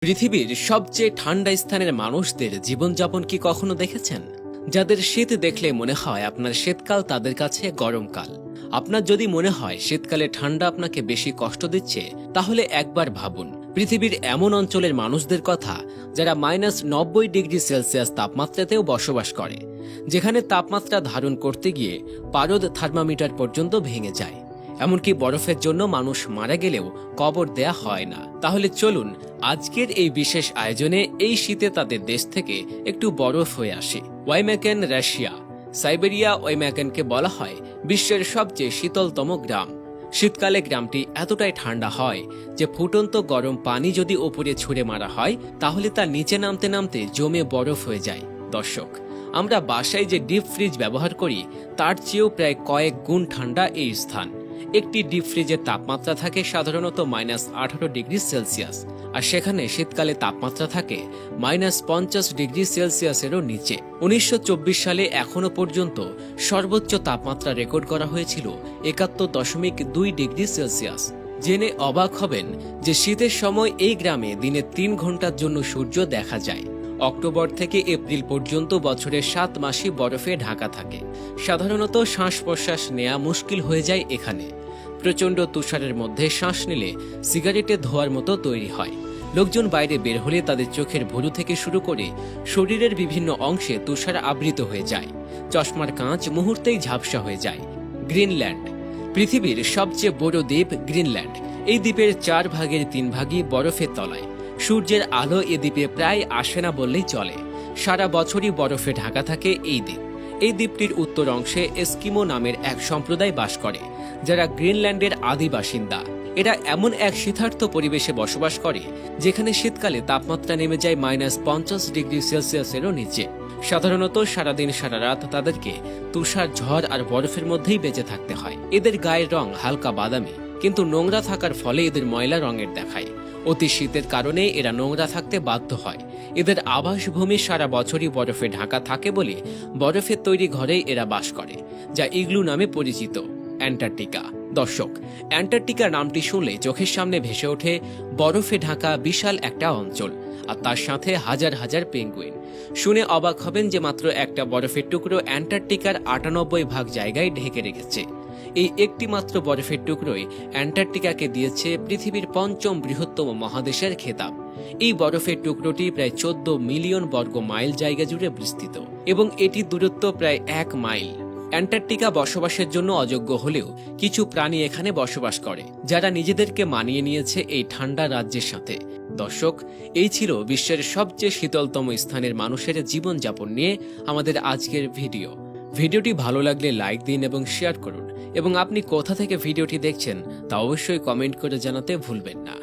পৃথিবীর সবচেয়ে ঠান্ডা স্থানের মানুষদের জীবনযাপন কি কখনো দেখেছেন? যাদের শীত দেখলে মনে হয় আপনার শীতকাল তাদের কাছে গরমকাল। আপনার যদি মনে হয় শীতকালে ঠান্ডা আপনাকে বেশি কষ্ট দিচ্ছে, তাহলে একবার ভাবুন পৃথিবীর এমন অঞ্চলের মানুষদের কথা যারা -90 ডিগ্রি সেলসিয়াস তাপমাত্রাতেও বসবাস করে, যেখানে তাপমাত্রা ধারণ করতে গিয়ে পারদ থার্মোমিটার পর্যন্ত ভেঙে যায়। এমনকি বরফের জন্য মানুষ মারা গেলেও কবর দেয়া হয় না। তাহলে চলুন আজকের এই বিশেষ আয়োজনে এই শীতে তাদের দেশ থেকে একটু বরফ হয়ে আসে। ওয়াইমেকেন, রাশিয়া। সাইবেরিয়া ওয়াইমেকেনকে বলা হয় বিশ্বের সবচেয়ে শীতলতম গ্রাম। শীতকালে গ্রামটি এতটাই ঠান্ডা হয় যে ফুটন্ত গরম পানি যদি ওপরে ছুঁড়ে মারা হয় তাহলে তা নিচে নামতে নামতে জমে বরফ হয়ে যায়। দর্শক, আমরা বাসায় যে ডিপ ফ্রিজ ব্যবহার করি তার চেয়েও প্রায় কয়েক গুণ ঠান্ডা এই স্থান। একটি ডিপ ফ্রিজের তাপমাত্রা থাকে সাধারণত -18 ডিগ্রি সেলসিয়াস, আর সেখানে শীতকালে তাপমাত্রা থাকে -50 ডিগ্রি সেলসিয়াসেরও নিচে। 1924 সালে এখনো পর্যন্ত সর্বোচ্চ তাপমাত্রা রেকর্ড করা হয়েছিল 71.2 ডিগ্রি সেলসিয়াস। জেনে অবাক হবেন যে শীতের সময় এই গ্রামে দিনে 3 ঘন্টার জন্য সূর্য দেখা যায়। অক্টোবর থেকে এপ্রিল পর্যন্ত বছরের 7 মাসই বরফে ঢাকা থাকে। সাধারণত শ্বাস প্রশ্বাস নেওয়া মুশকিল হয়ে যায় এখানে। প্রচণ্ড তুষারের মধ্যে শ্বাস নিলে সিগারেটে ধোয়ার মতো তৈরি হয়। লোকজন বাইরে বের হলে তাদের চোখের ভুরু থেকে শুরু করে শরীরের বিভিন্ন অংশে তুষার আবৃত হয়ে যায়। চশমার কাঁচ মুহূর্তেই ঝাপসা হয়ে যায়। গ্রিনল্যান্ড পৃথিবীর সবচেয়ে বড় দ্বীপ গ্রিনল্যান্ড। এই দ্বীপের 4 ভাগের 3 ভাগই বরফের তলায়। সূর্যের আলো এ দ্বীপে প্রায় আসে না বললেই চলে। সারা বছরই বরফে ঢাকা থাকে এই দ্বীপ। এই দ্বীপটির উত্তর অংশে এস্কিমো নামের এক সম্প্রদায় বাস করে, যারা গ্রিনল্যান্ডের আদি বাসিন্দা। এরা এমন এক শীতার্থ পরিবেশে বসবাস করে যেখানে শীতকালে তাপমাত্রা নেমে যায় -50 ডিগ্রি সেলসিয়াসেরও নিচে। সাধারণত সারাদিন সারা রাত তাদেরকে তুষার, ঝড় আর বরফের মধ্যেই বেঁচে থাকতে হয়। এদের গায়ের রং হালকা বাদামি, কিন্তু নোংরা থাকার ফলে এদের ময়লা রঙের দেখায়। অতি শীতের কারণে এরা নোংরা থাকতে বাধ্য হয়। এদের আবাসভূমি সারা বছরই বরফে ঢাকা থাকে বলে বরফের তৈরি ঘরেই এরা বাস করে, যা ইগলু নামে পরিচিত। অ্যান্টার্কটিকা। দর্শক, অ্যান্টার্কটিকা নামটি শুনলে চোখের সামনে ভেসে ওঠে বরফে ঢাকা বিশাল একটা অঞ্চল, আর তার সাথে হাজার হাজার পেঙ্গুইন। শুনে অবাক হবেন যে মাত্র একটা বরফের টুকরো অ্যান্টার্কটিকার 98 ভাগ জায়গায় ঢেকে রেখেছে। এই একটি মাত্র বরফের টুকরোই অ্যান্টার্কটিকাকে দিয়েছে পৃথিবীর 5ম বৃহত্তম মহাদেশের খেতাব। এই বরফের টুকরোটি প্রায় 14 মিলিয়ন বর্গ মাইল জায়গা জুড়ে বিস্তৃত এবং এটির দূরত্ব প্রায় 1 মাইল। অ্যান্টার্কটিকা বসবাসের জন্য অযোগ্য হলেও কিছু প্রাণী এখানে বসবাস করে, যারা নিজেদেরকে মানিয়ে নিয়েছে এই ঠান্ডা রাজ্যের সাথে। দর্শক, এই ছিল বিশ্বের সবচেয়ে শীতলতম স্থানের মানুষের জীবনযাপন নিয়ে আমাদের আজকের ভিডিও। ভিডিওটি ভালো লাগলে লাইক দিন এবং শেয়ার করুন, এবং আপনি কোথা থেকে ভিডিওটি দেখছেন তা অবশ্যই কমেন্ট করে জানাতে ভুলবেন না।